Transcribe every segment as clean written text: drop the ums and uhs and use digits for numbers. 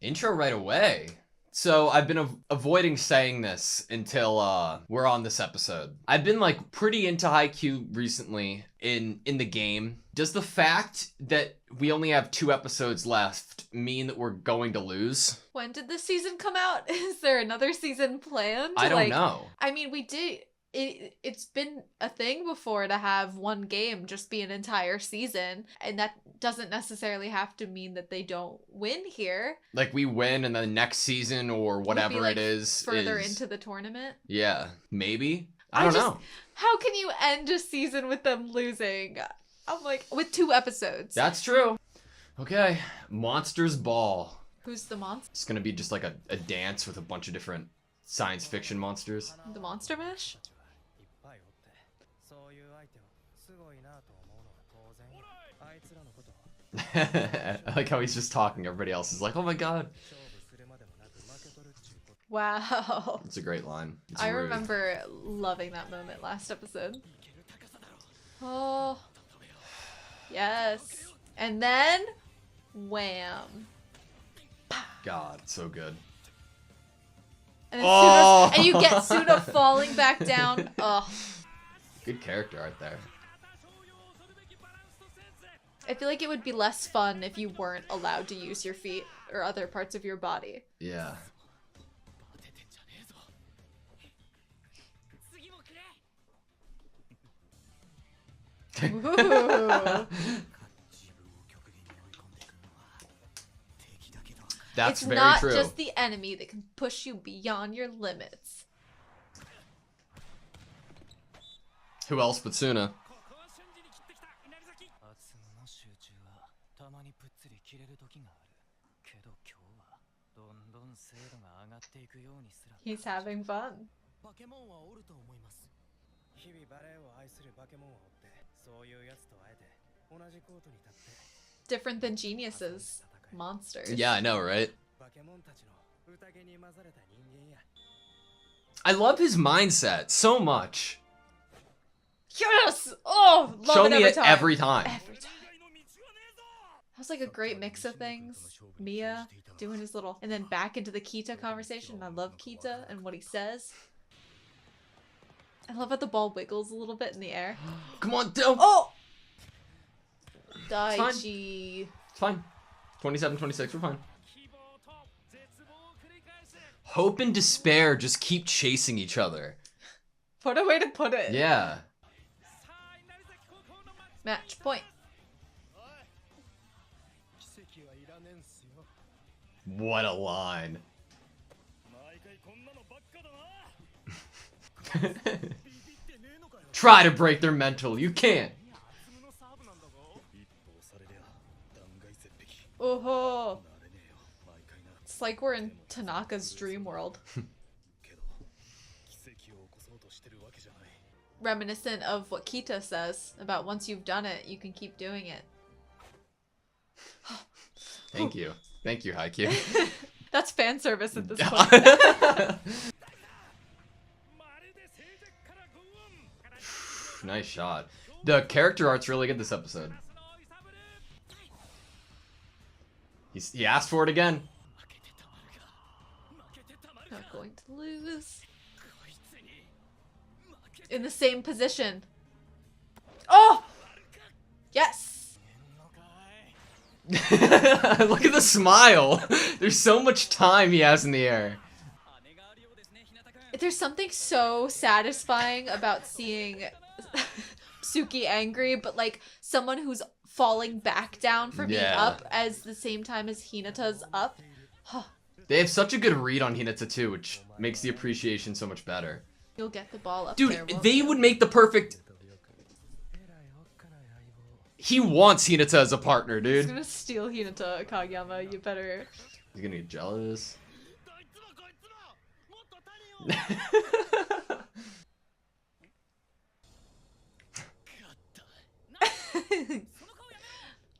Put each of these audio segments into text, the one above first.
Intro right away. So I've been avoiding saying this until we're on this episode. I've been like pretty into Haikyuu recently in the game. Does the fact that we only have 2 episodes left mean that we're going to lose? When did this season come out? Is there another season planned? I don't know. I mean, we did. It's been a thing before to have one game just be an entire season, and that doesn't necessarily have to mean that they don't win here. Like we win and then next season or whatever like it is further into the tournament. Yeah, maybe. I don't know. How can you end a season with them losing? I'm like, with 2 episodes. That's true. Okay, Monsters Ball. Who's the monster? It's gonna be just like a dance with a bunch of different science fiction monsters. The Monster Mash? I like how he's just talking. Everybody else is like, oh my god. Wow. It's a great line. It's I rude. remember loving that moment last episode. Oh. Yes. And then, wham. God, so good. And, then Suna, and you get Suna falling back down. Ugh. Good character art there. I feel like it would be less fun if you weren't allowed to use your feet or other parts of your body. Yeah. Ooh. That's it's very not true. just the enemy that can push you beyond your limits. Who else but Suna? He's having fun. Different than geniuses. Monsters. Yeah, I know, right? I love his mindset so much. Yes! Oh, love Show it me every it time. every time. Every time. That was like a great mix of things. Mia doing his little... And then back into the Kita conversation. I love Kita and what he says. I love how the ball wiggles a little bit in the air. Come on, don't. Oh! fine. Daichi. It's fine. 27, 26, we're fine. Hope and despair just keep chasing each other. What a way to put it. Yeah. Match point. What a line. Try to break their mental. You can't. Oh, it's like we're in Tanaka's dream world. Reminiscent of what Kita says about once you've done it, you can keep doing it. Thank you. Thank you, Haikyuu. That's fan service at this point. Nice shot. The character art's really good this episode. He asked for it again. Not going to lose. In the same position. Oh! Yes! Look at the smile. There's so much time he has in the air. There's something so satisfying about seeing Suki angry, but like someone who's falling back down for being up as the same time as Hinata's up. They have such a good read on Hinata too, which makes the appreciation so much better. You'll get the ball up Dude, there, won't they you? would make the perfect... He wants Hinata as a partner, He's dude. gonna steal Hinata, Kageyama. You better... He's gonna get jealous.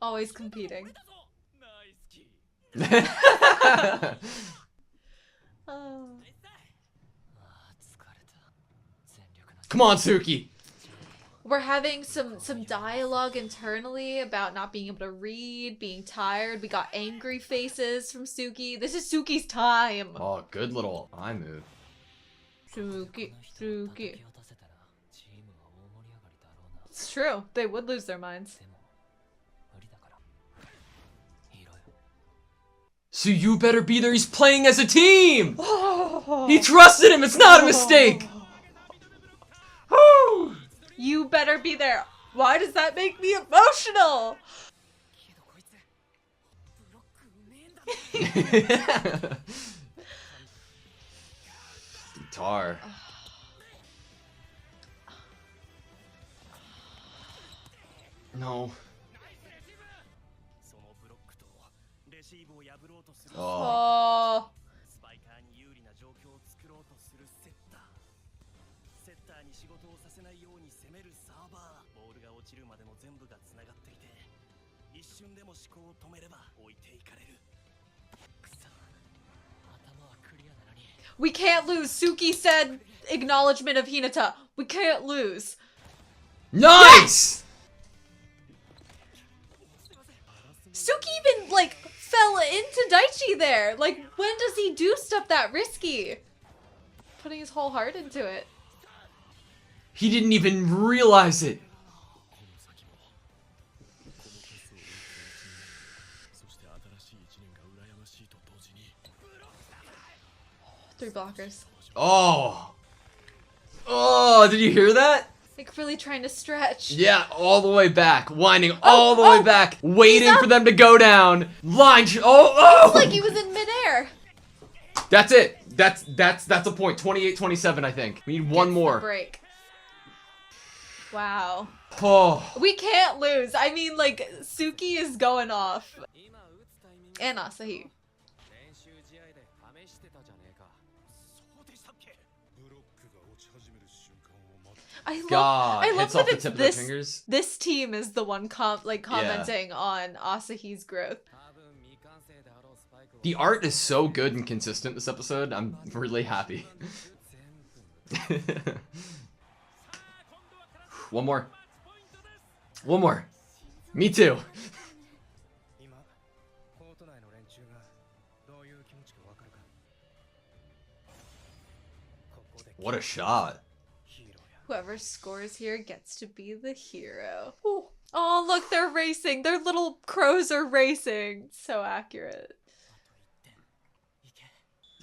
Always competing. Oh. Come on, Suki. We're having some dialogue internally about not being able to read, being tired. We got angry faces from Suki. This is Suki's time. Oh, good little eye move. Suki. It's true. They would lose their minds. So you better be there. He's playing as a team. He trusted him. It's not a mistake. You better be there. Why does that make me emotional? Guitar. No. Oh. We can't lose. Suki said acknowledgement of Hinata. We can't lose. Nice! Suki even, like, fell into Daichi there. Like, when does he do stuff that risky? Putting his whole heart into it. He didn't even realize it. Three blockers. Oh. Oh, did you hear that? Like, really trying to stretch. Yeah, all the way back. Winding all the way back. Waiting for them to go down. Line. It's like he was in midair. That's it. That's a point. 28-27, I think. We need one more. Break. Wow. Oh. We can't lose. I mean, like, Suki is going off. And Asahi. I love hits that off the it's tip of their fingers. this team is the one commenting on Asahi's growth. The art is so good and consistent this episode. I'm really happy. One more. One more. Me too. What a shot. Whoever scores here gets to be the hero. Ooh. Oh, look, they're racing. Their little crows are racing. So accurate.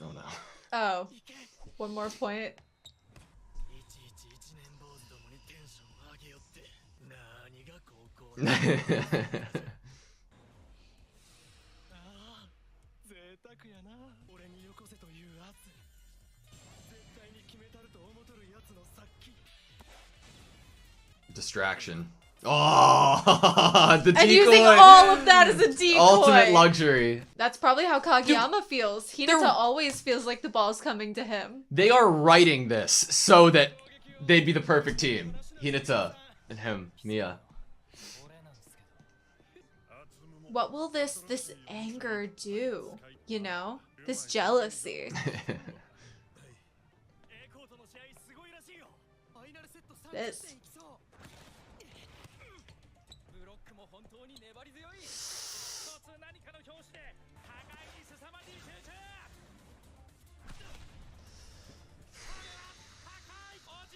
Oh no. Oh. One more point. Distraction. Oh, the decoy. And using all of that as a decoy. Ultimate luxury. That's probably how Kaguya-sama feels. Hinata they're- always feels like the ball's coming to him. They are writing this so that they'd be the perfect team. Hinata and him, Mia. What will this anger do? You know? This jealousy. This.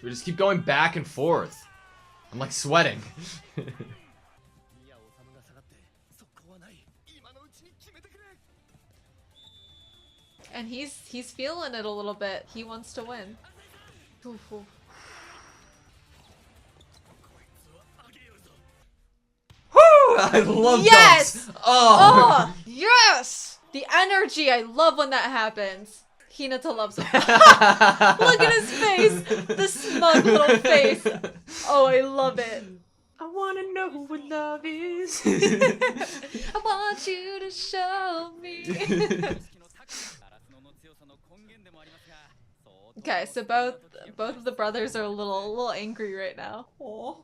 We just keep going back and forth. I'm like sweating. And he's feeling it a little bit. He wants to win. Oof, oof. Woo! I love Yes! dunks. Oh. Oh, yes! The energy. I love when that happens. Hinata loves him. Look at his face. The smug little face. Oh, I love it. I wanna know what love is. I want you to show me. Okay, so both of the brothers are a little angry right now. Aw.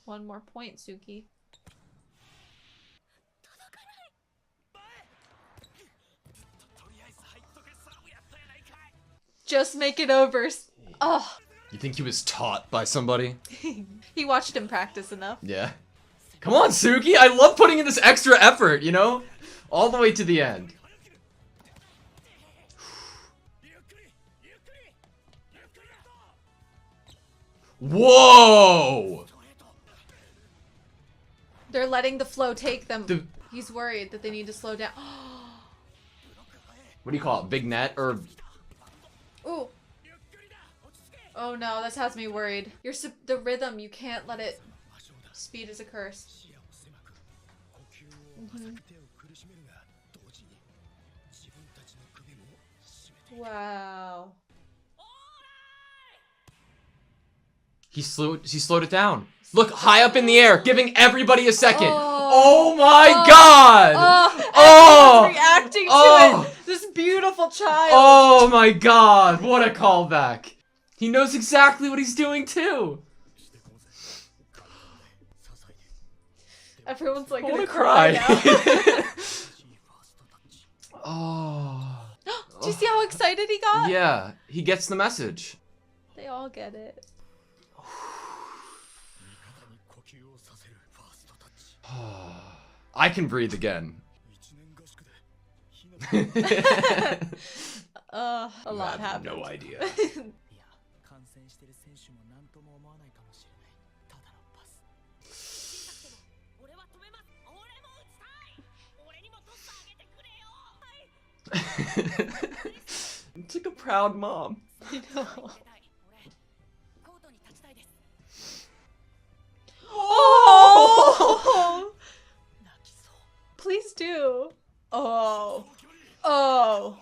One more point, Suki. Just make it over. Oh, You think he was taught by somebody? He watched him practice enough. Yeah. Come on, Suki! I love putting in this extra effort, you know? All the way to the end. Whoa! They're letting the flow take them. He's worried that they need to slow down. What do you call it? Big net? Or... Ooh. Oh no, this has me worried. The rhythm, you can't let it... Speed is a curse. Wow. He slowed it down. Look, high up in the air, giving everybody a second. Oh my god! Oh! Reacting to it. This beautiful child. Oh my god! What a callback. He knows exactly what he's doing too. Everyone's like gonna gonna cry now. Oh. Do you see how excited he got? Yeah, he gets the message. They all get it. I can breathe again. A lot happened. No idea. It's like a proud mom. I know. Oh! Please do. Oh. Oh.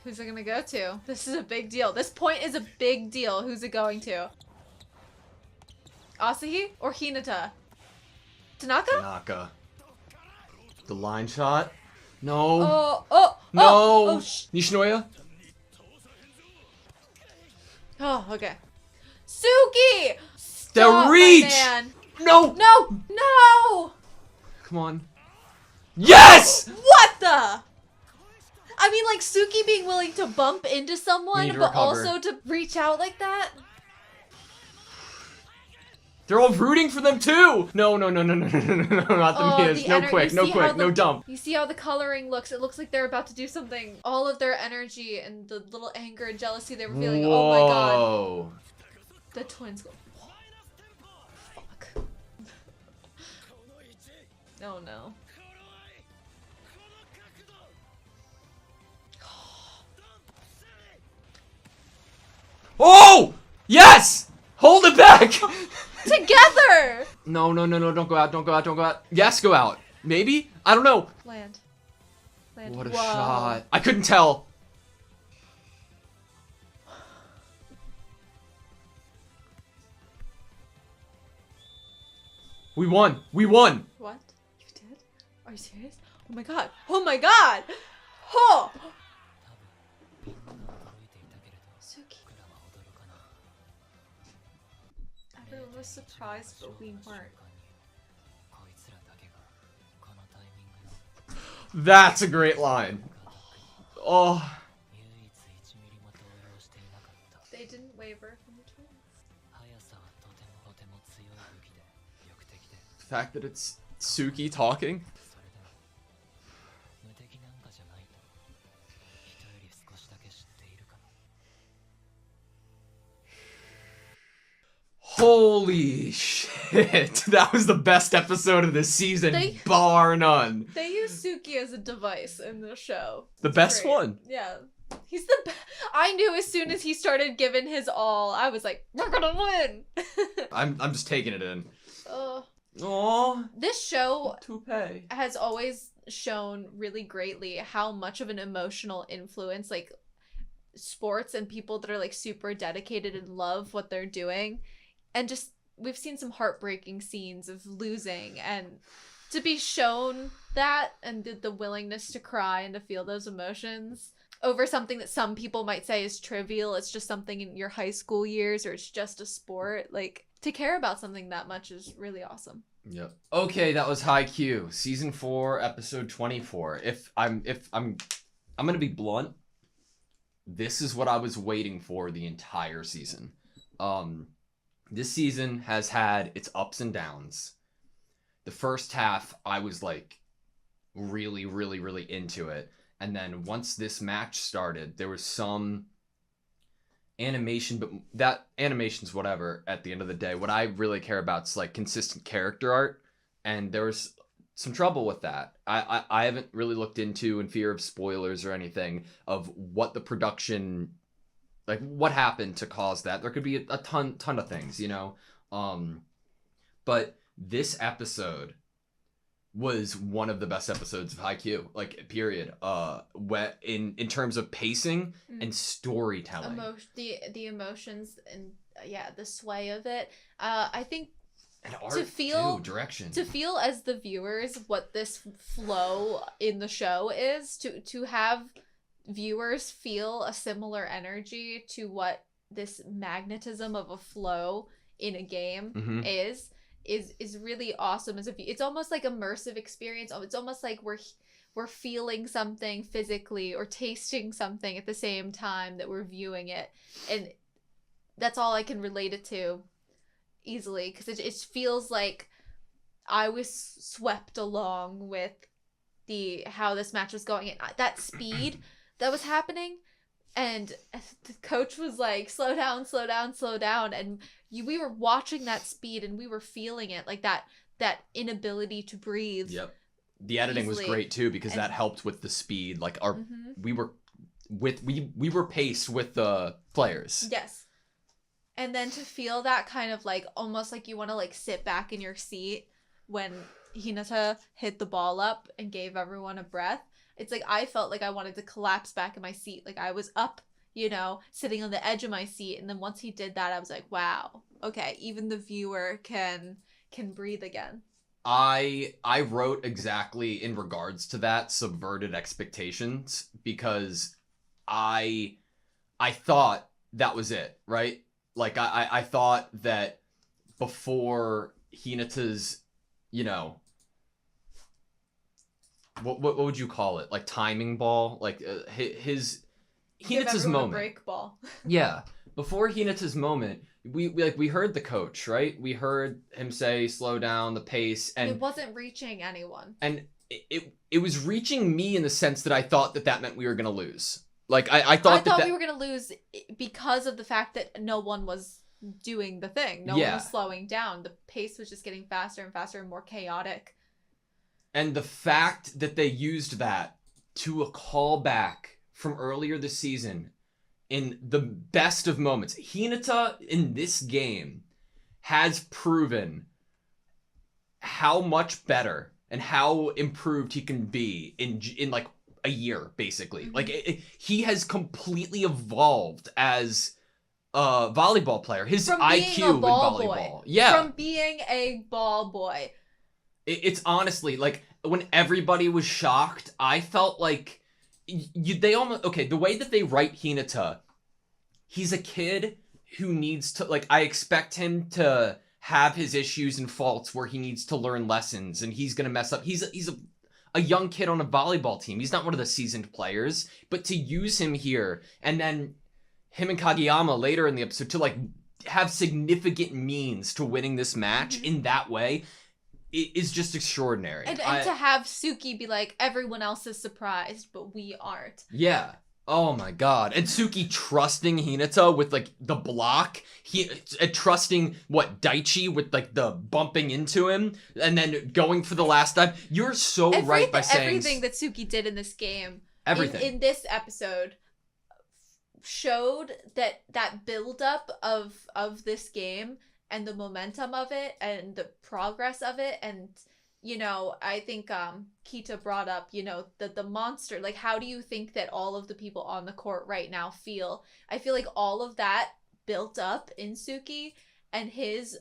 Who's it gonna go to? This is a big deal. This point is a big deal. Who's it going to? Asahi or Hinata? Tanaka? Tanaka. The line shot? No. No. Nishinoya? Oh, okay. Suki! The reach! Man. No! No! Come on. Yes! What the? I mean, like, Suki being willing to bump into someone, but recover. also to reach out like that? They're all rooting for them too! No, not the Mias. No quick, no dump. You see how the coloring looks? It looks like they're about to do something. All of their energy and the little anger and jealousy they were feeling. Whoa. Oh my god. The twins go. Fuck. Oh no. Oh! Yes! Hold it back! Together! No, don't go out. Yes, go out. Maybe? I don't know. Land. What a Whoa. shot. I couldn't tell. We won. What? You did? Are you serious? Oh my god. Oh my god! Oh! Suki. Everyone was surprised, but we weren't. That's a great line. Oh. They didn't waver from the twins. The fact that it's Suki talking. Holy shit. That was the best episode of this season, bar none. They use Suki as a device in the show. The best one. Yeah. He's the best. I knew as soon as he started giving his all, I was like, we're gonna win! I'm just taking it in. Aww. This show Toupee has always shown really greatly how much of an emotional influence, like, sports and people that are, like, super dedicated and love what they're doing. And just, we've seen some heartbreaking scenes of losing, and to be shown that and the willingness to cry and to feel those emotions over something that some people might say is trivial, it's just something in your high school years or it's just a sport, like, to care about something that much is really awesome. Yep. Okay, that was Haikyuu, season 4, episode 24. If I'm gonna be blunt, this is what I was waiting for the entire season. This season has had its ups and downs. The first half, I was like really, really, really into it. And then once this match started, there was some animation, but that animation's whatever at the end of the day. What I really care about is like consistent character art. And there was some trouble with that. I haven't really looked into, in fear of spoilers or anything, of what the production, like what happened to cause that. There could be a ton of things, you know. But this episode was one of the best episodes of Haikyuu, like period. In terms of pacing and storytelling, the emotions and the sway of it. I think and art too, direction. To feel as the viewers what this flow in the show is, to have viewers feel a similar energy to what this magnetism of a flow in a game is really awesome. It's almost like immersive experience. It's almost like we're feeling something physically or tasting something at the same time that we're viewing it, and that's all I can relate it to easily, because it feels like I was swept along with how this match was going, and that speed that was happening, and the coach was like, slow down, slow down, slow down, and we were watching that speed and we were feeling it, like that inability to breathe. Yep. The editing was great too, because that helped with the speed. Like we were paced with the players. Yes. And then to feel that kind of like almost like you want to like sit back in your seat when Hinata hit the ball up and gave everyone a breath. It's like I felt like I wanted to collapse back in my seat. Like I was up, you know, sitting on the edge of my seat. And then once he did that, I was like, wow, okay, even the viewer can breathe again. I wrote exactly in regards to that subverted expectations, because I thought that was it, right? Like I thought that before Hinata's, you know, what would you call it? Like timing ball, like his Hinata's moment. Break ball. Yeah, before Hinata's moment, we heard the coach, right? We heard him say slow down the pace, and it wasn't reaching anyone. And it was reaching me in the sense that I thought that meant we were gonna lose. Like I thought we were gonna lose because of the fact that no one was doing the thing. No one was slowing down. The pace was just getting faster and faster and more chaotic. And the fact that they used that to a callback from earlier this season in the best of moments. Hinata in this game has proven how much better and how improved he can be in like a year, basically. Like he has completely evolved as a volleyball player. His IQ in volleyball. Yeah. From being a ball boy. It's honestly like when everybody was shocked, I felt like they almost, okay, the way that they write Hinata, he's a kid who needs to, like, I expect him to have his issues and faults where he needs to learn lessons and he's gonna mess up. He's a young kid on a volleyball team. He's not one of the seasoned players, but to use him here and then him and Kaguya-sama later in the episode to like have significant means to winning this match in that way, it is just extraordinary. And to have Suki be like, everyone else is surprised, but we aren't. Yeah. Oh my god. And Suki trusting Hinata with like the block. Trusting Daichi with like the bumping into him and then going for the last time. You're so right by saying everything that Suki did in this game. Everything. In this episode showed that buildup of this game and the momentum of it and the progress of it. And you know, I think Kita brought up, you know, the monster. Like, how do you think that all of the people on the court right now feel? I feel like all of that built up in Suki and his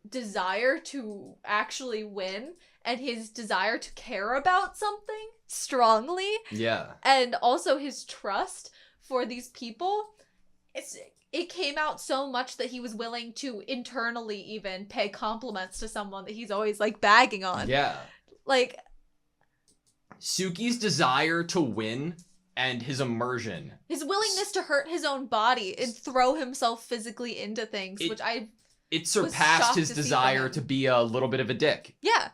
desire to actually win and his desire to care about something strongly. Yeah. And also his trust for these people it came out so much that he was willing to internally even pay compliments to someone that he's always like bagging on. Yeah. Like, Suki's desire to win and his immersion. His willingness to hurt his own body and throw himself physically into things, It surpassed his desire to be a little bit of a dick. Yeah.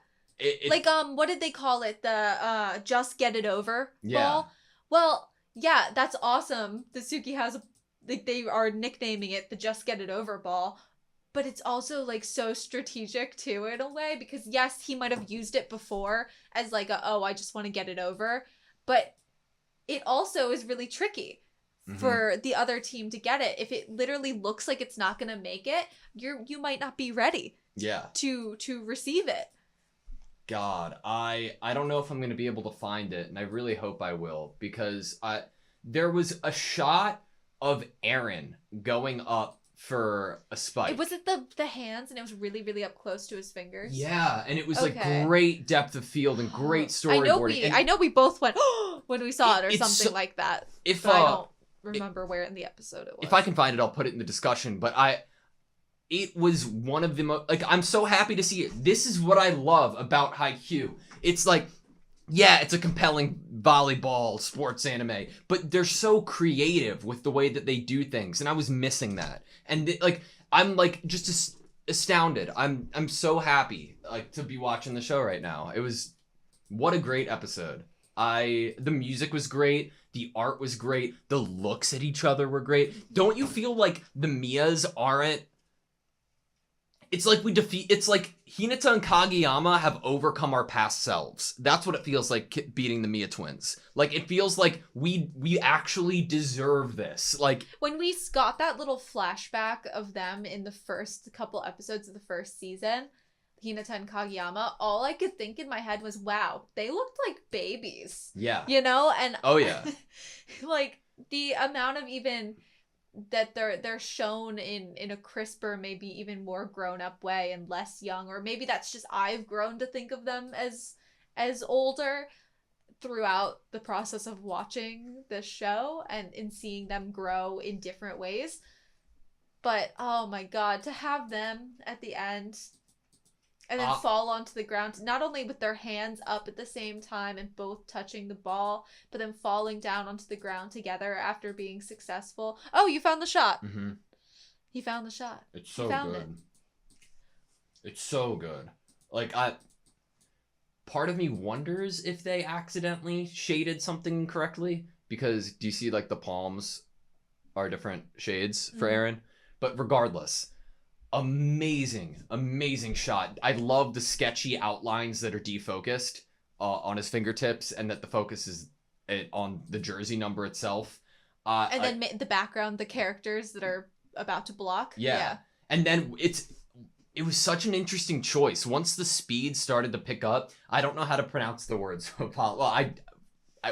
Like, what did they call it? The, just get it over ball? Well, yeah, that's awesome. The Suki has like, they are nicknaming it the just get it over ball. But it's also, like, so strategic, too, in a way. Because, yes, he might have used it before as, like, I just want to get it over. But it also is really tricky for the other team to get it. If it literally looks like it's not going to make it, you might not be ready to receive it. God, I don't know if I'm going to be able to find it, and I really hope I will. Because there was a shot of Aaron going up for a spike. Was it the hands, and it was really, really up close to his fingers? Yeah, and it was like great depth of field and great storyboarding. I know we both went when we saw it or something like that. But I don't remember where in the episode it was. If I can find it, I'll put it in the discussion. But it was one of the most, like, I'm so happy to see it. This is what I love about Haikyuu. It's like, yeah, it's a compelling volleyball sports anime, but they're so creative with the way that they do things, and I was missing that. And I'm like just astounded. I'm so happy like to be watching the show right now. What a great episode. The music was great, the art was great, the looks at each other were great. Don't you feel like the Miyas aren't? It's like it's like Hinata and Kaguya-sama have overcome our past selves. That's what it feels like beating the Miya twins. Like, it feels like we actually deserve this. Like, when we got that little flashback of them in the first couple episodes of the first season, Hinata and Kaguya-sama, all I could think in my head was, wow, they looked like babies. Yeah. You know? And oh yeah. like, the amount of even that they're shown in a crisper, maybe even more grown-up way and less young, or maybe that's just I've grown to think of them as older throughout the process of watching the show and in seeing them grow in different ways. But oh my god, to have them at the end and then fall onto the ground, not only with their hands up at the same time and both touching the ball, but then falling down onto the ground together after being successful. Oh, you found the shot. Mm-hmm. He found the shot. It's so good. It's so good. Like, part of me wonders if they accidentally shaded something incorrectly, because do you see like the palms are different shades for Aaron? But regardless, amazing shot. I love the sketchy outlines that are defocused on his fingertips, and that the focus is on the jersey number itself. And then the background, the characters that are about to block. Yeah. And then it was such an interesting choice. Once the speed started to pick up, I don't know how to pronounce the words. Well,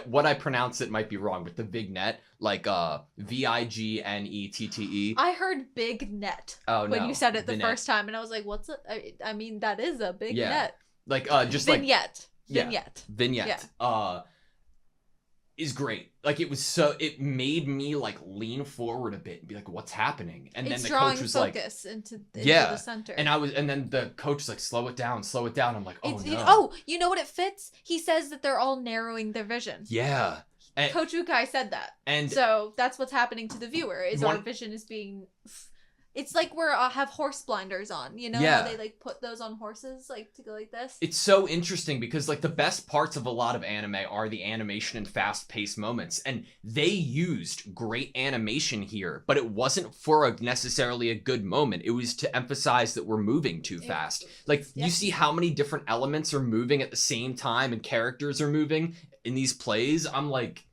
what I pronounce it might be wrong, but the vignette, like Vignette. I heard big net when you said it the first time, and I was like, "What's it?" I mean, that is a big net. Like just vignette. Vignette. Vignette. Yeah. Is great. Like, it made me like lean forward a bit and be like, what's happening? And then the coach was like, focus into the center. And then the coach was like, slow it down. I'm like, oh no. Oh, you know what it fits? He says that they're all narrowing their vision. Yeah. Coach Ukai said that. And so that's what's happening to the viewer, is our vision is being... It's like we're have horse blinders on, you know? Yeah. They like put those on horses, like to go like this. It's so interesting because like the best parts of a lot of anime are the animation and fast-paced moments, and they used great animation here, but it wasn't for necessarily a good moment. It was to emphasize that we're moving too fast. Like, you see how many different elements are moving at the same time and characters are moving in these plays. I'm like,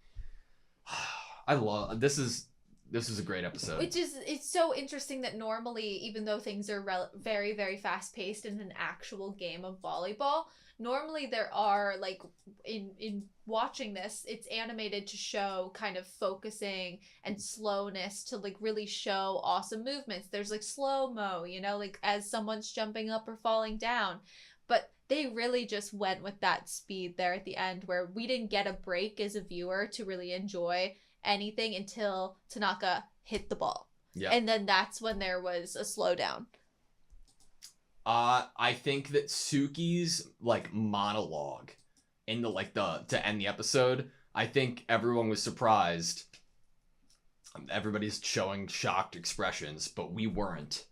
I love this is a great episode. It's so interesting that normally, even though things are very, very fast-paced in an actual game of volleyball, normally there are, like, in watching this, it's animated to show kind of focusing and slowness to, like, really show awesome movements. There's, like, slow-mo, you know, like, as someone's jumping up or falling down. But they really just went with that speed there at the end, where we didn't get a break as a viewer to really enjoy anything until Tanaka hit the ball. Yeah. And then that's when there was a slowdown. I think that Suki's like monologue in the to end the episode, I think everyone was surprised. Everybody's showing shocked expressions, but we weren't.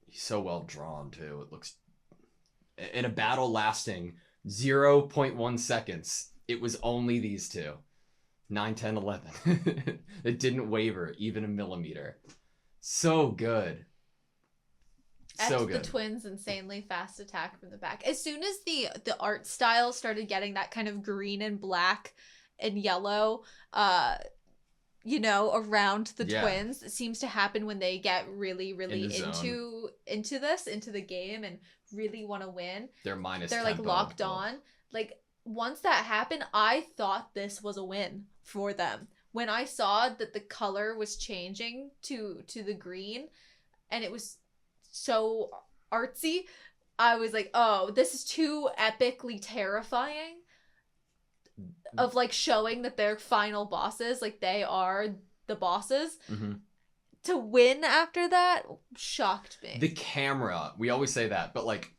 He's so well drawn too. It looks, in a battle lasting 0.1 seconds, it was only these two. 9, 10, 11. It didn't waver even a millimeter. So good. So good. The twins' insanely fast attack from the back. As soon as the art style started getting that kind of green and black and yellow, around the twins, it seems to happen when they get really, really into the game and really want to win. They're like locked on. Like once that happened, I thought this was a win for them. When I saw that the color was changing to the green, and it was so artsy, I was like, oh, this is too epically terrifying of like showing that they're final bosses, like they are the bosses. Mm-hmm. To win after that shocked me. The camera, we always say that, but like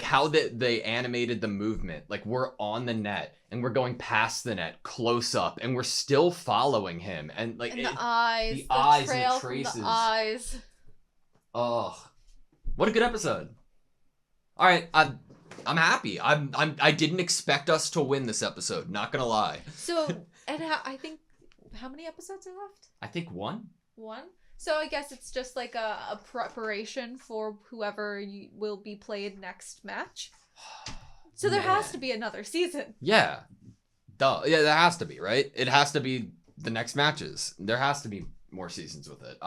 how they animated the movement, like we're on the net and we're going past the net close up and we're still following him, and like and the eyes and the traces. From the eyes. Oh, what a good episode. All right, I'm happy. I didn't expect us to win this episode, not gonna lie. So, and I think, how many episodes are left? I think one. So I guess it's just like a preparation for whoever will be played next match. So there has to be another season. Yeah. Duh. Yeah, there has to be, right? It has to be the next matches. There has to be more seasons with it.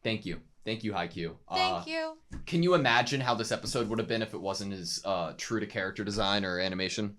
Thank you. Thank you, Haikyuu. Thank you. Can you imagine how this episode would have been if it wasn't as true to character design or animation?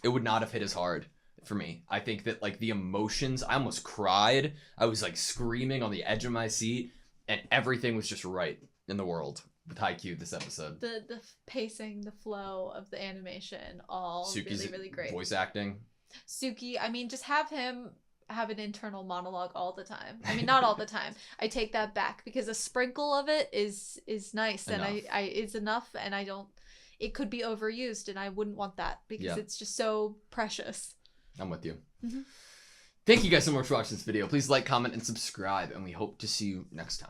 It would not have hit as hard for me. I think that like the emotions, I almost cried. I was like screaming on the edge of my seat, and everything was just right in the world with Haikyuu this episode. The pacing, the flow of the animation, all Suki's really, really great. Voice acting. Suki, I mean, just have him have an internal monologue all the time. I mean, not all the time. I take that back, because a sprinkle of it is nice, enough. And I it's enough, and I don't. It could be overused, and I wouldn't want that, because it's just so precious. I'm with you. Mm-hmm. Thank you guys so much for watching this video. Please like, comment, and subscribe, and we hope to see you next time.